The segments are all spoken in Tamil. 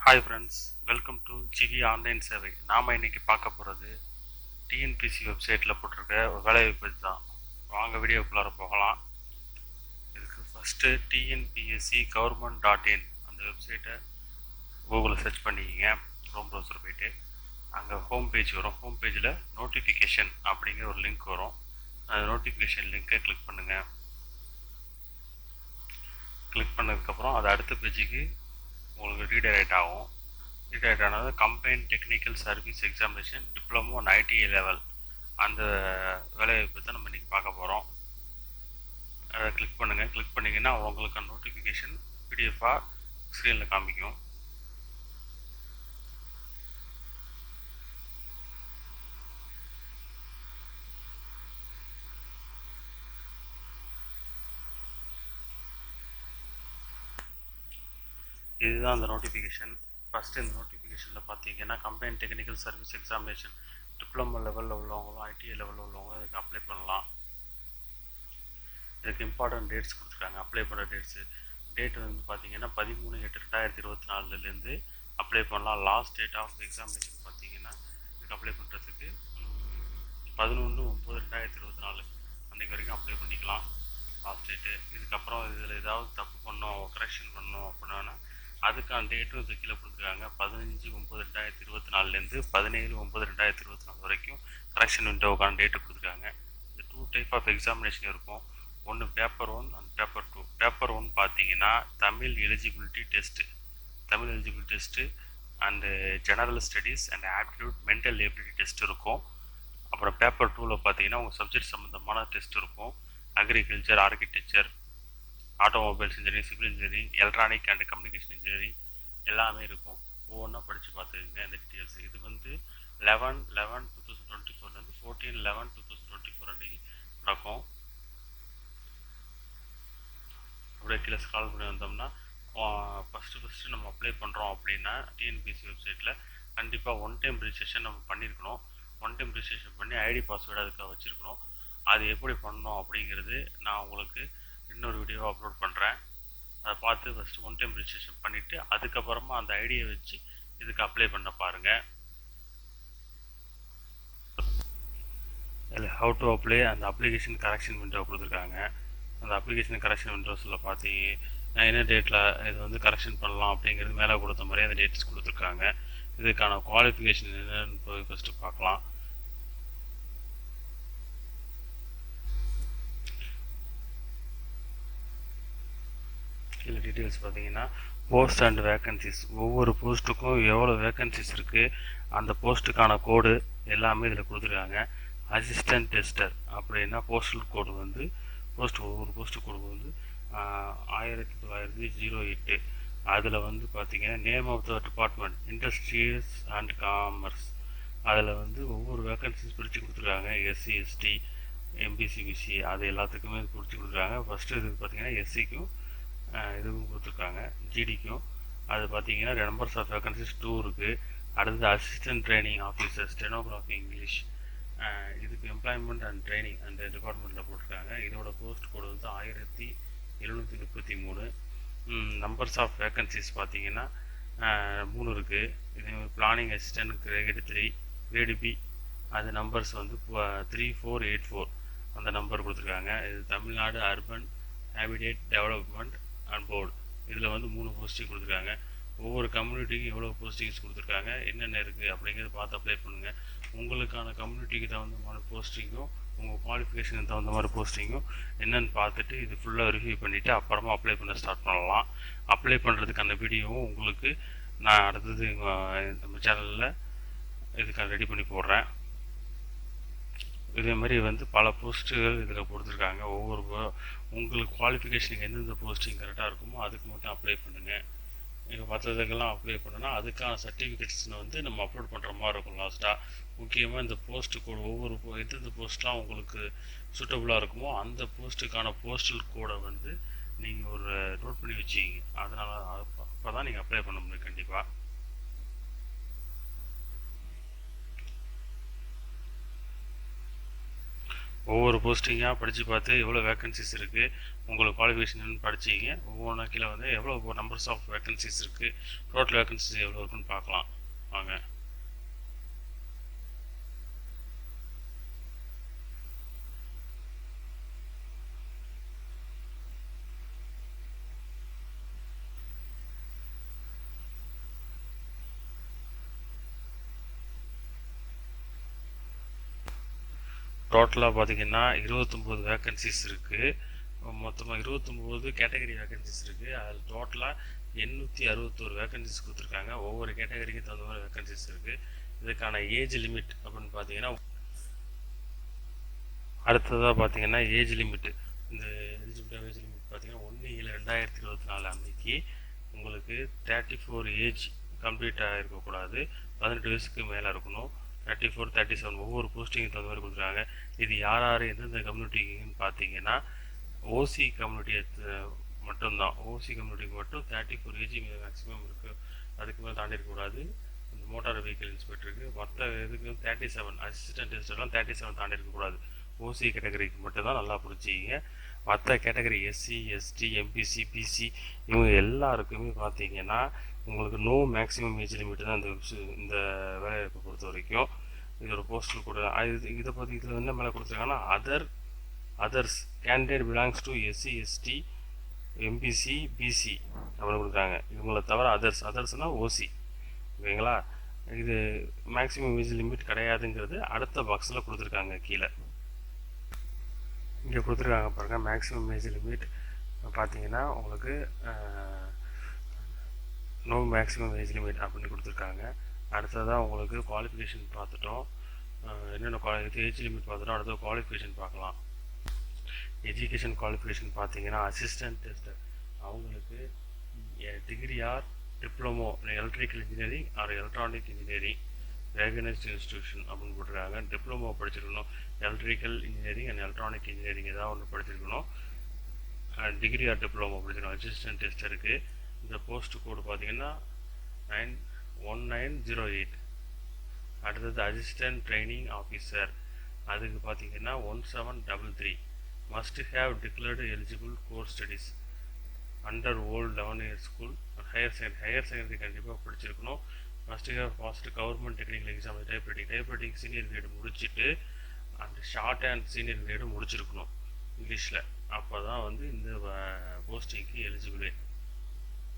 Hi friends, welcome to GV online சேவை. நாம் இன்னைக்கு பார்க்க போகிறது டிஎன்பிசி வெப்சைட்டில் போட்டிருக்க ஒரு வேலைவாய்ப்பு பற்றி தான். வாங்க வீடியோக்குள்ளார போகலாம். இதுக்கு ஃபஸ்ட்டு டிஎன்பிஎஸ்சி கவர்மெண்ட்.in அந்த வெப்சைட்டை கூகுளில் சர்ச் பண்ணிக்கிங்க. க்ரோம் ப்ரௌசர் போயிட்டு அங்கே ஹோம் பேஜ் வரும். ஹோம் பேஜில் நோட்டிஃபிகேஷன் அப்படிங்கிற ஒரு லிங்க் வரும். அந்த நோட்டிஃபிகேஷன் லிங்க்கை கிளிக் பண்ணுங்கள். கிளிக் பண்ணதுக்கப்புறம் அது அடுத்த பேஜுக்கு உங்களுக்கு ரீடைரக்ட் ஆகும். ரீடைரக்ட் ஆனது combine technical service examination diploma and IT level அந்த வேலைவாய்ப்பு தான் நம்ம இன்றைக்கி பார்க்க போகிறோம். அதை கிளிக் பண்ணுங்கள். கிளிக் பண்ணிங்கன்னா உங்களுக்கு நோட்டிஃபிகேஷன் பிடிஎஃபாக ஸ்க்ரீனில் காமிக்கும். இதுதான் அந்த நோட்டிஃபிகேஷன். ஃபஸ்ட்டு இந்த நோட்டிஃபிகேஷனில் பார்த்தீங்கன்னா combine technical service examination diploma லெவலில் உள்ளவங்களும் ஐடிஐ லெவலில் உள்ளவங்களும் இதுக்கு அப்ளை பண்ணலாம். இதுக்கு இம்பார்ட்டன்ட் டேட்ஸ் கொடுத்துருக்காங்க. அப்ளை பண்ணுற டேட் வந்து பார்த்தீங்கன்னா 13/8/2024 அப்ளை பண்ணலாம். லாஸ்ட் டேட் ஆஃப் எக்ஸாமினேஷன் பார்த்தீங்கன்னா இதுக்கு அப்ளை பண்ணுறதுக்கு 11/9/2024 அன்றைக்கு வரைக்கும் அப்ளை பண்ணிக்கலாம். Last date. இதுக்கப்புறம் இதில் ஏதாவது தப்பு பண்ணோம், கரெக்ஷன் பண்ணோம் அப்படின்னா அதுக்கான டேட்டும் இது கீழே கொடுத்துருக்காங்க. 15/9/2024 17/9/2024 வரைக்கும் கரெக்ஷன் விண்டோவுக்கான டேட்டு கொடுத்துருக்காங்க. இந்த 2 டைப் ஆஃப் எக்ஸாமினேஷன் இருக்கும். ஒன்று பேப்பர் 1 அண்ட் பேப்பர் 2. பேப்பர் 1 பார்த்தீங்கன்னா Tamil eligibility test and general studies and aptitude mental ability test இருக்கும். அப்புறம் பேப்பர் 2வில் பார்த்தீங்கன்னா உங்கள் சப்ஜெக்ட் சம்மந்தமான டெஸ்ட் இருக்கும். Agriculture, architecture, automobiles engineering, civil engineering, electronic and communication engineering எல்லாமே இருக்கும். ஒவ்வொன்றா படித்து பார்த்துக்குங்க இந்த டீட்டெயில்ஸ். இது வந்து 11/11/2024 14/11/2024 அன்றைக்கி நடக்கும். அப்படியே கீழே ஸ்க்ரால் பண்ணி வந்தோம்னா ஃபஸ்ட்டு நம்ம அப்ளை பண்ணுறோம் அப்படின்னா டிஎன்பிஎஸ்சி வெப்சைட்டில் கண்டிப்பாக ஒன் டைம் ரிஜிஸ்ட்ரேஷன் நம்ம பண்ணியிருக்கணும். ஒன் டைம் ரிஜிஸ்ட்ரேஷன் பண்ணி ஐடி பாஸ்வேர்டு அதுக்காக வச்சுருக்கணும். அது எப்படி பண்ணணும் அப்படிங்கிறது நான் உங்களுக்கு இன்னொரு வீடியோவை அப்லோட் பண்ணுறேன். அதை பார்த்து ஃபஸ்ட்டு ஒன் டைம் ரிஜிஸ்ட்ரேஷன் பண்ணிவிட்டு அதுக்கப்புறமா அந்த ஐடியை வச்சு இதுக்கு அப்ளை பண்ண பாருங்கள். இதில் ஹவு டு அப்ளை அந்த அப்ளிகேஷன் கரெக்ஷன் விண்டோ கொடுத்துருக்காங்க. அந்த அப்ளிகேஷன் கரெக்ஷன் விண்டோஸில் பார்த்தீங்க என்ன டேட்டில் இது வந்து கரெக்ஷன் பண்ணலாம் அப்படிங்கிறது மேலே கொடுத்த மாதிரி அந்த டேட்ஸ் கொடுத்துருக்காங்க. இதுக்கான குவாலிஃபிகேஷன் என்னென்னு போய் ஃபஸ்ட்டு பார்க்கலாம். இதில் டீட்டெயில்ஸ் பார்த்தீங்கன்னா போஸ்ட் அண்ட் வேக்கன்சிஸ், ஒவ்வொரு போஸ்ட்டுக்கும் எவ்வளோ வேக்கன்சிஸ் இருக்குது, அந்த போஸ்ட்டுக்கான கோடு எல்லாமே இதில் கொடுத்துருக்காங்க. அசிஸ்டன்ட் டெஸ்டர் அப்படின்னா போஸ்டல் கோடு வந்து ஒவ்வொரு போஸ்ட்டு கோடு வந்து 1908. அதில் வந்து பார்த்தீங்கன்னா name of the department industries and commerce. அதில் வந்து ஒவ்வொரு வேக்கன்சிஸ் பிரித்து கொடுத்துருக்காங்க. எஸ்சி, எஸ்டி, எம்பிசிபிசி அது எல்லாத்துக்குமே பிரித்து கொடுத்துருக்காங்க. ஃபஸ்ட்டு இதுக்கு பார்த்தீங்கன்னா எஸ்சிக்கும் இதுவும் கொடுத்துருக்காங்க, ஜிடிக்கும். அது பார்த்தீங்கன்னா நம்பர்ஸ் ஆஃப் வேக்கன்சிஸ் 2 இருக்குது. அடுத்தது assistant training officer stenography English, இதுக்கு எம்ப்ளாய்மெண்ட் அண்ட் ட்ரைனிங் அந்த டிபார்ட்மெண்ட்டில் போட்டிருக்காங்க. இதோட போஸ்ட் கோடு வந்து 1733. நம்பர்ஸ் ஆஃப் வேக்கன்சிஸ் பார்த்தீங்கன்னா 3 இருக்குது. இது planning assistant grade 3, grade B அது நம்பர்ஸ் வந்து 3484 அந்த நம்பர் கொடுத்துருக்காங்க. இது Tamil Nadu urban habitat development and board. இதில் வந்து 3 போஸ்டிங் கொடுத்துருக்காங்க. ஒவ்வொரு கம்யூனிட்டிக்கும் எவ்வளோ போஸ்டிங்ஸ் கொடுத்துருக்காங்க, என்னென்ன இருக்குது அப்படிங்கிறத பார்த்து அப்ளை பண்ணுங்கள். உங்களுக்கான கம்யூனிட்டிக்கு தகுந்த மாதிரி போஸ்டிங்கும் உங்கள் குவாலிஃபிகேஷனுக்கு தகுந்த மாதிரி போஸ்டிங்கும் என்னென்னு பார்த்துட்டு இது ஃபுல்லாக வெரிஃபை பண்ணிவிட்டு அப்புறமா அப்ளை பண்ண ஸ்டார்ட் பண்ணலாம். அப்ளை பண்ணுறதுக்கான வீடியோவும் உங்களுக்கு நான் அடுத்தது நம்ம சேனலில் இதுக்காக ரெடி பண்ணி போடுறேன். இதே மாதிரி வந்து பல போஸ்ட்டுகள் இதில் கொடுத்துருக்காங்க. உங்களுக்கு குவாலிஃபிகேஷனுக்கு எந்தெந்த போஸ்டிங் கரெக்டாக இருக்குமோ அதுக்கு மட்டும் அப்ளை பண்ணுங்கள். இப்போ மற்றதுக்கெல்லாம் அப்ளை பண்ணோன்னா அதுக்கான சர்டிஃபிகேட்ஸ் வந்து நம்ம அப்லோட் பண்ணுற மாதிரி இருக்கும் லாஸ்ட்டாக. முக்கியமாக இந்த போஸ்ட்டு கோடு எந்தெந்த போஸ்ட்லாம் உங்களுக்கு சூட்டபுளாக இருக்குமோ அந்த போஸ்ட்டுக்கான போஸ்டல் கோடை வந்து நீங்கள் ஒரு நோட் பண்ணி வச்சுக்கிங்க. அதனால் அப்போ தான் நீங்கள் அப்ளை பண்ண முடியும் கண்டிப்பாக. ஒவ்வொரு போஸ்டிங்காக படித்து பார்த்து எவ்வளோ வேக்கன்சிஸ் இருக்குது, உங்களுக்கு குவாலிஃபிகேஷன் படிச்சிங்க. ஒவ்வொன்றா கீழே வந்து எவ்வளோ நம்பர்ஸ் ஆஃப் வேக்கன்சிஸ் இருக்குது, டோட்டல் வேக்கன்சிஸ் எவ்வளோ இருக்குன்னு பார்க்கலாம் வாங்க. டோட்டலாக பார்த்தீங்கன்னா 29 வேக்கன்சிஸ் இருக்குது. மொத்தமாக 29 கேட்டகரி வேக்கன்சிஸ் இருக்குது. அதில் டோட்டலாக 861 வேக்கன்சிஸ் கொடுத்துருக்காங்க. ஒவ்வொரு கேட்டகரிக்கும் தகுந்த மாதிரி வேக்கன்சிஸ் இருக்குது. இதுக்கான ஏஜ் லிமிட் அப்படின்னு பார்த்தீங்கன்னா, அடுத்ததாக பார்த்தீங்கன்னா ஏஜ் லிமிட்டு, இந்த எலிஜிபிள் ஏஜ் லிமிட் பார்த்தீங்கன்னா 1/7/2024 அன்னைக்கு உங்களுக்கு 34 ஏஜ் கம்ப்ளீட் ஆகிருக்கக்கூடாது, 18 வயசுக்கு மேலே இருக்கணும். 34, 37 ஒவ்வொரு போஸ்டிங்கு தகுந்த மாதிரி கொடுத்துருக்காங்க. இது யார் யார் எந்தெந்த கம்யூனிட்டின்னு பார்த்தீங்கன்னா, ஓசி கம்யூனிட்டியை மட்டும்தான். ஓசி கம்யூனிட்டிக்கு மட்டும் 34 ஏஜ் மேக்ஸிமம் இருக்குது, அதுக்கு மேலே தாண்டி இருக்கக்கூடாது. இந்த மோட்டார் வெஹிக்கிள் இன்ஸ்பெக்டருக்கு மற்ற இதுக்கு 37, அசிஸ்டன்ட் டெஸ்டர்லாம் 37 தாண்டி இருக்கக்கூடாது. ஓசி கேட்டகரிக்கு மட்டும்தான், நல்லா பிடிச்சிங்க. மற்ற category SC, ST, MBC, BC இவங்க எல்லாருக்குமே பார்த்தீங்கன்னா உங்களுக்கு நோ மேக்ஸிமம் ஏஜ் லிமிட் தான் இந்த வேலைவாய்ப்பை பொறுத்த வரைக்கும். இதோட போஸ்டல் கூட இதை பற்றி இதில் என்ன மேலே கொடுத்துருக்காங்கன்னா, others candidate belongs to SC, ST, MBC, BC அப்படின்னு கொடுக்குறாங்க. இவங்களை தவிர அதர்ஸ்னால் ஓசி, ஓகேங்களா. இது மேக்ஸிமம் ஏஜ் லிமிட் கிடையாதுங்கிறது அடுத்த பாக்ஸில் கொடுத்துருக்காங்க. கீழே இங்கே கொடுத்துருக்காங்க பாருங்கள், மேக்ஸிமம் ஏஜ் லிமிட் பார்த்தீங்கன்னா உங்களுக்கு நோ மேக்ஸிமம் ஏஜ் லிமிட் அப்படின்னு கொடுத்துருக்காங்க. அடுத்ததாக உங்களுக்கு குவாலிஃபிகேஷன் பார்த்துட்டோம், என்னென்ன ஏஜ் லிமிட் பார்த்துட்டோம். அடுத்தது குவாலிஃபிகேஷன் பார்க்கலாம். எஜுகேஷன் குவாலிஃபிகேஷன் பார்த்தீங்கன்னா, அசிஸ்டன்ட் டெஸ்டர் அவங்களுக்கு degree R diploma electrical engineering or electronic engineering recognised institution அப்படின்னு போட்டிருக்காங்க. டிப்ளமோ படிச்சிருக்கணும், electrical engineering and electronic engineering ஏதாவது ஒன்று படிச்சிருக்கணும். டிகிரி ஆர் டிப்ளமோ படிச்சிருக்கணும் அசிஸ்டன்ட் டெஸ்டருக்கு. இந்த போஸ்ட் கோடு பார்த்தீங்கன்னா 1908. அடுத்தது அசிஸ்டன்ட் ட்ரைனிங் ஆஃபீஸர், அதுக்கு பார்த்தீங்கன்னா 1733. Must have declared eligible course studies under old 11 year school. Higher secondary கண்டிப்பாக படிச்சிருக்கணும். Must have passed government technical exam typewriting senior grade முடிச்சுட்டு அந்த ஷார்ட் அண்ட் சீனியர் கிரேடு முடிச்சிருக்கணும் இங்கிலீஷில். அப்போ தான் வந்து இந்த போஸ்டிங்க்கு எலிஜிபிளே.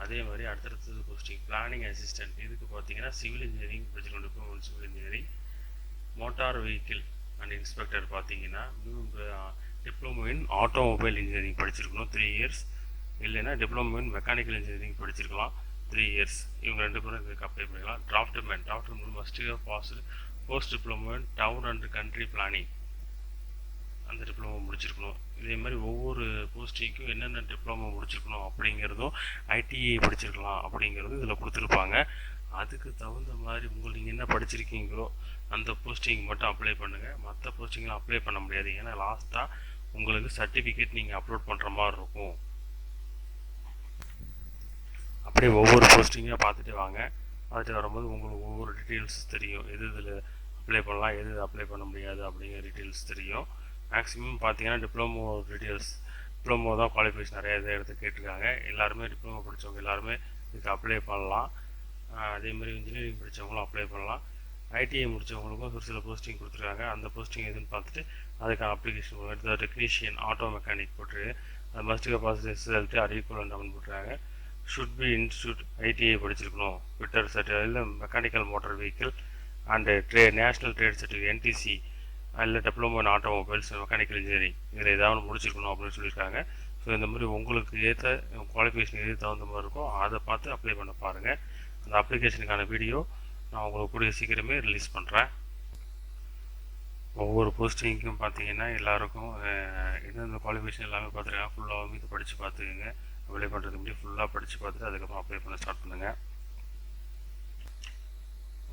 அதே மாதிரி அடுத்தடுத்தது போஸ்டிங் பிளானிங் அசிஸ்டன்ட், இதுக்கு பார்த்தீங்கன்னா சிவில் இன்ஜினியரிங் படிச்சிருக்கணும், diploma civil engineering. Motor vehicle and inspector பார்த்தீங்கன்னா டிப்ளமோ இன் ஆட்டோமொபைல் இன்ஜினியரிங் படிச்சிருக்கணும் 3 இயர்ஸ். இல்லைன்னா டிப்ளமோ இன் மெக்கானிக்கல் இன்ஜினியரிங் படிச்சிருக்கலாம் 3 இயர்ஸ். இவங்க 2 பேரும் இதுக்கு அப்ளை பண்ணிக்கலாம். Draftsman must have passed post diploma in town and country planning, அந்த டிப்ளமோ முடிச்சிருக்கணும். இதே மாதிரி ஒவ்வொரு போஸ்டிங்க்கும் என்னென்ன டிப்ளமோ முடிச்சிருக்கணும் அப்படிங்கிறதும் ஐடிஐ படிச்சிருக்கலாம் அப்படிங்கிறதும் இதில் கொடுத்துருப்பாங்க. அதுக்கு தகுந்த மாதிரி நீங்கள் என்ன படிச்சிருக்கீங்களோ அந்த போஸ்டிங் மட்டும் அப்ளை பண்ணுங்கள். மற்ற போஸ்டிங்லாம் அப்ளை பண்ண முடியாது, ஏன்னா லாஸ்ட்டாக உங்களுக்கு சர்டிஃபிகேட் நீங்கள் அப்லோட் பண்ணுற மாதிரி இருக்கும். அப்படியே ஒவ்வொரு போஸ்டிங்காக பார்த்துட்டு வாங்க. பார்த்துட்டு வரும்போது உங்களுக்கு ஒவ்வொரு டீட்டெயில்ஸ் தெரியும், எது இதில் அப்ளை பண்ணலாம், எது அப்ளை பண்ண முடியாது அப்படிங்கிற டீட்டெயில்ஸ் தெரியும். மேக்ஸிமம் பார்த்தீங்கன்னா டிப்ளமோ தான் குவாலிஃபிகேஷன் நிறைய இடத்துல கேட்டிருக்காங்க. எல்லாருமே டிப்ளமோ படித்தவங்க எல்லாருமே இதுக்கு அப்ளை பண்ணலாம். அதேமாதிரி இன்ஜினியரிங் படித்தவங்களும் அப்ளை பண்ணலாம். ஐடிஐ முடித்தவங்களுக்கும் ஒரு சில போஸ்டிங் கொடுத்துருக்காங்க. அந்த போஸ்டிங் எதுன்னு பார்த்துட்டு அதுக்கான அப்ளிகேஷன் எடுத்து டெக்னீஷியன் ஆட்டோ மெக்கானிக் போட்டு அது மஸ்ட் பாஸ் ரிசல்ட்டு அறிவிக்கணும் அப்படின்னு போட்டுருக்காங்க. ஷுட் பி இன்ஸ்டியூட் ஐடிஐ படிச்சிருக்கணும், ஃபிட்டர் சர்டிஃபிகேட் இல்லை mechanical motor vehicle and national trade certificate NTC அதில் diploma in automobiles mechanical engineering இதில் ஏதாவது முடிச்சிருக்கணும் அப்படின்னு சொல்லியிருக்காங்க. ஸோ இந்த மாதிரி உங்களுக்கு ஏற்ற குவாலிஃபிகேஷன் எது தகுந்த மாதிரி இருக்கோ அதை பார்த்து அப்ளை பண்ண பாருங்கள். அந்த அப்ளிகேஷனுக்கான வீடியோ நான் உங்களுக்கு கூடிய சீக்கிரமே ரிலீஸ் பண்ணுறேன். ஒவ்வொரு போஸ்டிங்க்கும் பார்த்தீங்கன்னா எல்லாருக்கும் எந்தெந்த குவாலிஃபிகேஷன் எல்லாமே பார்த்துருக்காங்க. ஃபுல்லாக இது படித்து பார்த்துக்குங்க. அப்ளை பண்ணுறதுக்கு முன்னாடி ஃபுல்லாக படித்து பார்த்துட்டு அதுக்கப்புறம் அப்ளை பண்ண ஸ்டார்ட் பண்ணுங்கள்.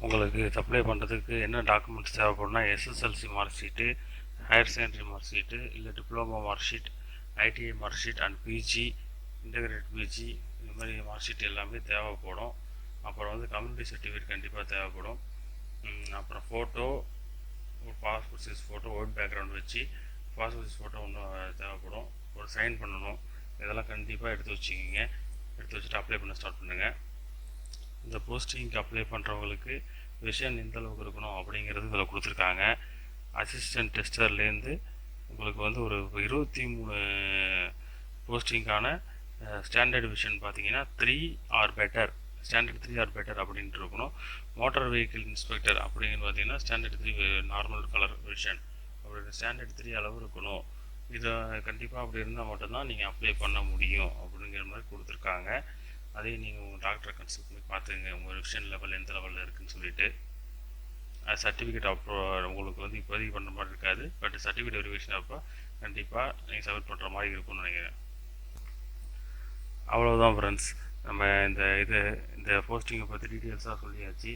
உங்களுக்கு அப்ளை பண்ணுறதுக்கு என்ன டாக்குமெண்ட்ஸ் தேவைப்படும்னா, SSLC mark sheet, higher secondary mark sheet, இல்லை diploma mark sheet, ITI mark sheet and PG, integrate PG, இந்த மாதிரி மார்க் ஷீட் எல்லாமே தேவைப்படும். அப்புறம் வந்து கம்யூனிட்டி சர்டிஃபிகேட் கண்டிப்பாக தேவைப்படும். அப்புறம் ஃபோட்டோ, ஒரு passport size photo white background வச்சு பாஸ்போர்ட் சைஸ் ஃபோட்டோ ஒன்று தேவைப்படும், ஒரு சைன் பண்ணணும். இதெல்லாம் கண்டிப்பாக எடுத்து வச்சுக்கிங்க. எடுத்து வச்சுட்டு அப்ளை பண்ண ஸ்டார்ட் பண்ணுங்கள். இந்த போஸ்டிங்க்கு அப்ளை பண்ணுறவங்களுக்கு விஷன் எந்த அளவுக்கு இருக்கணும் அப்படிங்கிறது இதில் கொடுத்துருக்காங்க. அசிஸ்டன்ட் டெஸ்டர்லேருந்து உங்களுக்கு வந்து ஒரு 23 போஸ்டிங்கான ஸ்டாண்டர்ட் விஷன் பார்த்தீங்கன்னா 3 are better, standard 3 are better அப்படின்ட்டு இருக்கணும். மோட்டார் வெஹிக்கிள் இன்ஸ்பெக்டர் அப்படிங்கிறது பார்த்தீங்கன்னா ஸ்டாண்டர்ட் 3 நார்மல் கலர் விஷன் அப்படி ஸ்டாண்டர்ட் 3 அளவு இருக்கணும். இதை கண்டிப்பாக அப்படி இருந்தால் மட்டும்தான் நீங்கள் அப்ளை பண்ண முடியும் அப்படிங்கிற மாதிரி கொடுத்துருக்காங்க. அதையும் நீங்கள் உங்கள் டாக்டரை கன்சல்ட் பண்ணி பார்த்துங்க, உங்கள் விஷன் லெவல் எந்த லெவலில் இருக்குதுன்னு சொல்லிட்டு. சர்டிஃபிகேட் அப்போ உங்களுக்கு வந்து இப்போதைக்கு பண்ணுற மாதிரி இருக்காது, பட் சர்டிஃபிகேட் வெரிஃபிகேஷன் அப்போ கண்டிப்பாக நீங்கள் சப்மிட் பண்ணுற மாதிரி இருக்கும்னு நினைக்கிறேன். அவ்வளோதான் ஃப்ரெண்ட்ஸ், நம்ம இந்த போஸ்டிங்கை பற்றி டீட்டெயில்ஸாக சொல்லியாச்சு.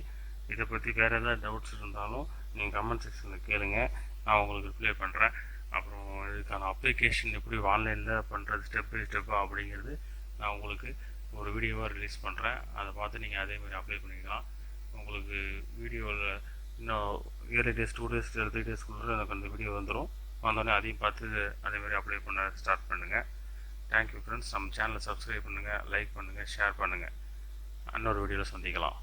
இதை பற்றி வேறு ஏதாவது டவுட்ஸ் இருந்தாலும் நீங்கள் கமெண்ட் செக்ஷனில் கேளுங்க, நான் உங்களுக்கு ரிப்ளை பண்ணுறேன். அப்புறம் இதுக்கான அப்ளிகேஷன் எப்படி ஆன்லைனில் பண்ணுறது ஸ்டெப் பை ஸ்டெப்பாக அப்படிங்கிறது நான் உங்களுக்கு ஒரு வீடியோவாக ரிலீஸ் பண்ணுறேன். அதை பார்த்து நீங்கள் அதேமாதிரி அப்ளை பண்ணிக்கலாம். உங்களுக்கு வீடியோவில் இன்னும் இயர்லி டேஸ் 2 days 3 daysக்குள்ளே எனக்கு அந்த வீடியோ வந்துடும். வந்தோடனே அதையும் பார்த்து அதேமாதிரி அப்ளை பண்ண ஸ்டார்ட் பண்ணுங்கள். Thank you friends. நம்ம சேனலை சப்ஸ்கிரைப் பண்ணுங்கள், லைக் பண்ணுங்கள், ஷேர் பண்ணுங்கள். இன்னொரு வீடியோவில் சந்திக்கலாம்.